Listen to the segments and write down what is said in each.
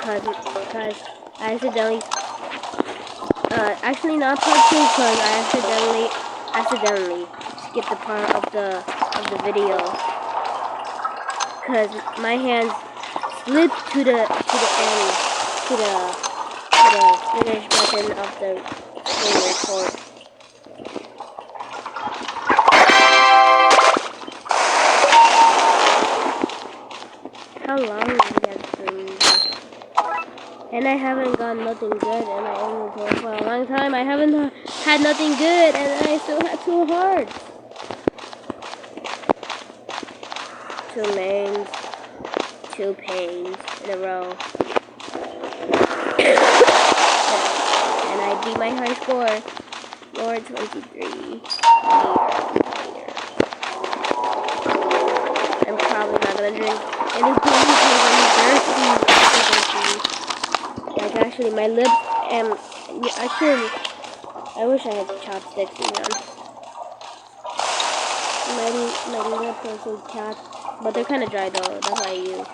because I accidentally, actually not part 2 because I accidentally skipped the part of the video because my hands slipped to the end, to the finish button of the screen record. How long is that stream? And I haven't got nothing good, and I only played for a long time. I haven't had nothing good, and I still had 2 hearts. 2 mains, 2 pains in a row. And I beat my high score. Lord 23. I'm probably not gonna drink anything because I'm thirsty. Like actually my lips actually I wish I had chopsticks again. My lips are so chapped, but they're kinda dry though, that's why I use.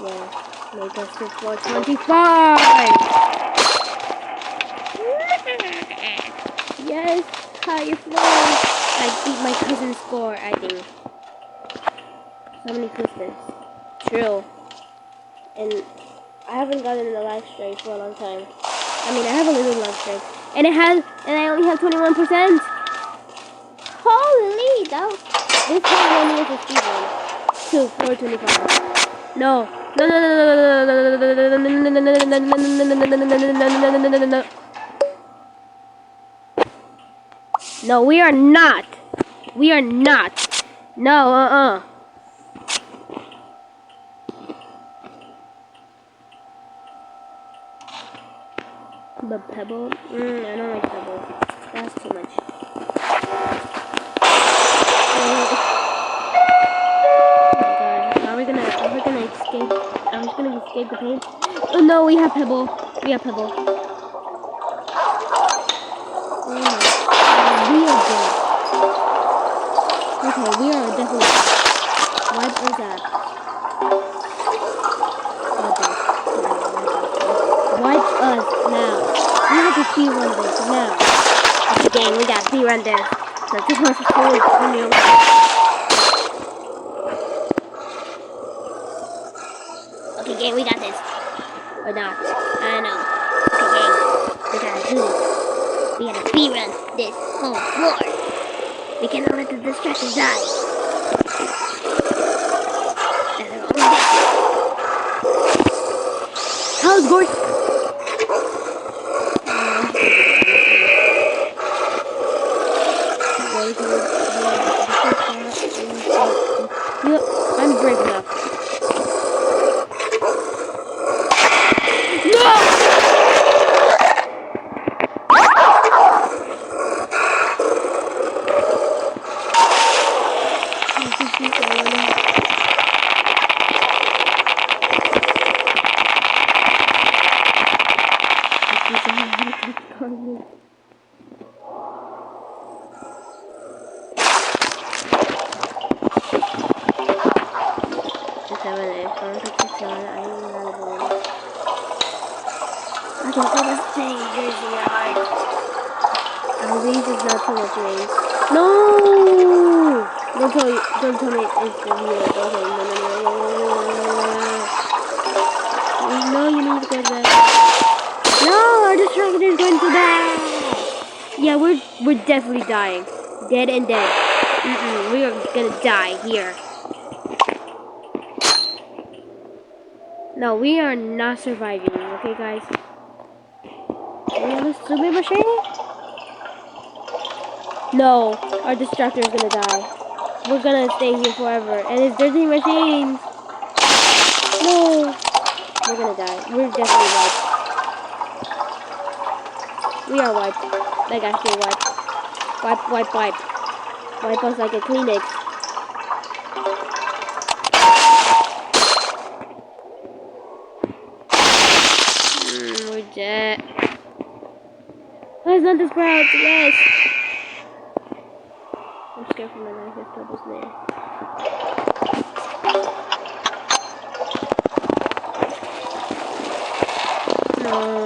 Yeah, make us to 425! Yes, high floor. I beat my cousin's score, I think. How many Christmas? True. And I haven't gotten a life streak for a long time. I mean, I have a little life streak. And I only have 21%. Holy, this one only is a speed run. To 425. No. No. No, we are not. We are not. No, But Pebble? I don't like Pebble. That's too much. Are we gonna escape? Are we gonna escape the pain? Oh no, we have Pebble. We have Pebble. Oh no. We are dead. Okay, we are definitely dead. What is that? Wipe us now. We have to speedrun this now. Okay, gang, we got to speedrun this. So this one's cool. Okay, gang, we got this. Or not. I know. Okay, gang, we gotta do this. We gotta speedrun this whole floor. We cannot let the distractions die. That's our only objective. How's Gordon? I'm brave enough. No! Not too much rain. No! Don't tell me it's the video. Don't tell me. No, you need to go to bed. No, our distractor is going to die. Yeah, we're definitely dying. Dead and dead. We are gonna die here. No, we are not surviving. Okay, guys. We have a stupid machine. No, our distractor is gonna die. We're gonna stay here forever. And it's dirty machines. No. We're gonna die. We're definitely wiped. We are wiped. Like actually wiped. Wipe. Wipe us like a Kleenex. We're dead. Oh, it's not the sprouts. Yes. I'm scared for my life if Tobo's there. No.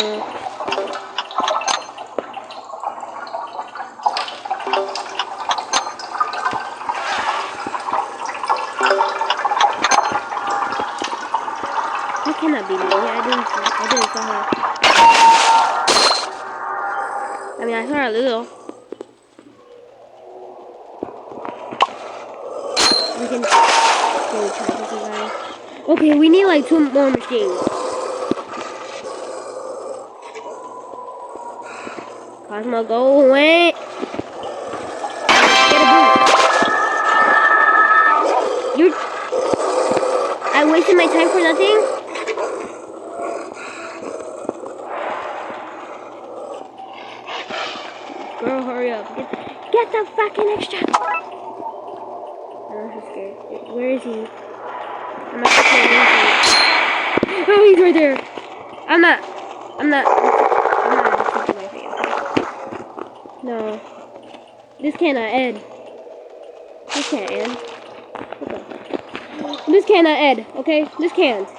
That cannot be me. I didn't saw her. I mean, I saw her a little. We can go try this guy. Okay, we need like 2 more machines. Cosmo, go away. Get a boost. You. I wasted my time for nothing. Girl, hurry up. Get the fucking extra. I'm so scared. Where is he? I'm not sure. Oh, he's right there. I'm not taking my face. No. This cannot end. This can't end. Okay. This cannot end, okay? This can't.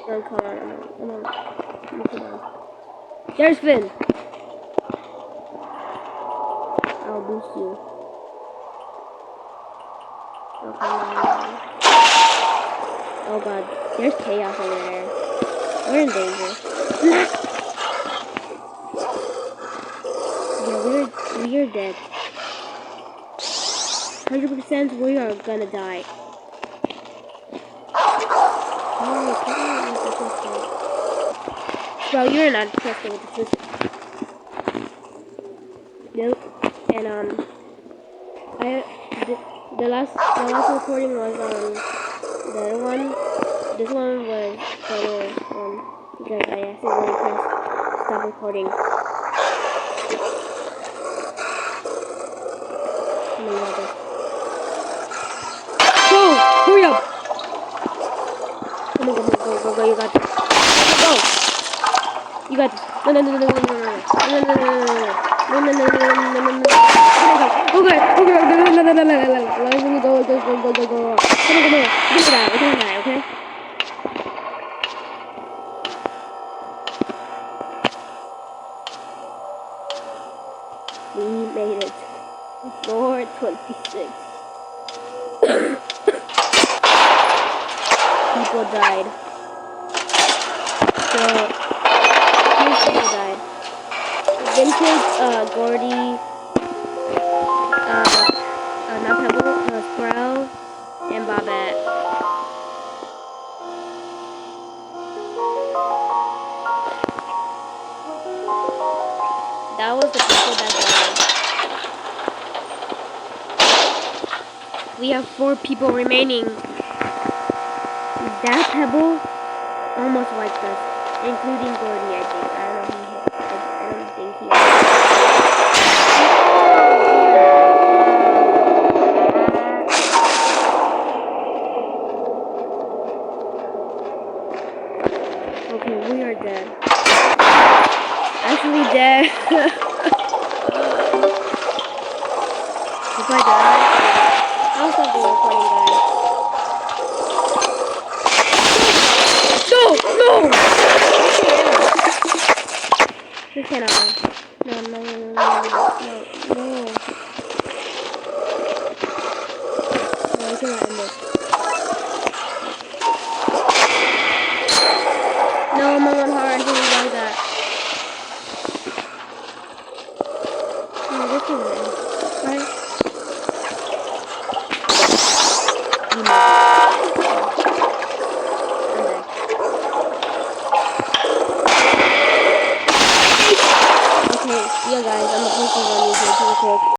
Oh, come on. Come on. There's Finn. I'll boost you. Okay. Oh god, there's chaos over there. We're in danger. Yeah, we're dead. 100% we are gonna die. Bro, you're not trusting with the system. Nope. And the last recording was the other one. This one was the other one because I accidentally pressed stop recording. Go! Hurry up! Come on, go, you got this. Go! You got this. Okay? We made it. Floor 26. People died. So, few people died. Vintage, Gordy, not Pebble, Sprout, and Bobette. That was the people that died. We have 4 people remaining. That Pebble almost wiped us, including Gordy, I think. I don't think he Okay, we are dead. Actually dead. If I die, I'll stop the recording, guys. No! This cannot happen. No. I cannot end this. No, I'm on hard. I think we like that. No, this cannot end. Right? Okay, yeah guys, I'm gonna post this on YouTube real quick.